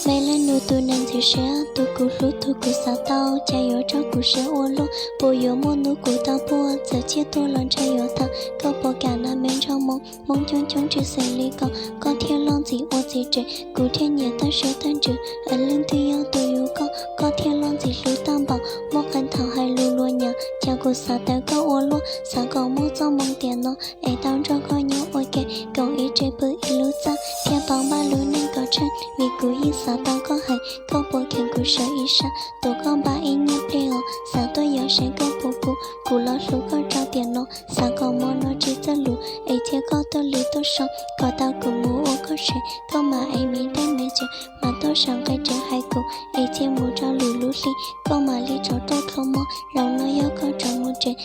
每来路都能最是都咕噜都咕撒到，加油找故事我路，不有莫努咕到不，自己多人才有他，搞不干那面朝梦，梦炯炯只随里搞，搞天浪子我自知，古天年单手单指，人都有都有搞，搞天浪子路当宝，莫看讨还路落娘，加古撒的搞我路，撒搞莫造梦电脑，爱当着搞牛我给，共一直不一路走，天帮把路能搞成，咪故意撒到搞海，搞不看故事一生，多搞把一年配哦，撒多有谁搞不不，古老路搞找电脑，撒搞莫诺只走路，而且搞到里多少，搞到古木我搞谁，搞嘛爱米带没劲，嘛多上个这海古，而且木找路路里，搞嘛里找多头毛，让老要搞找木针。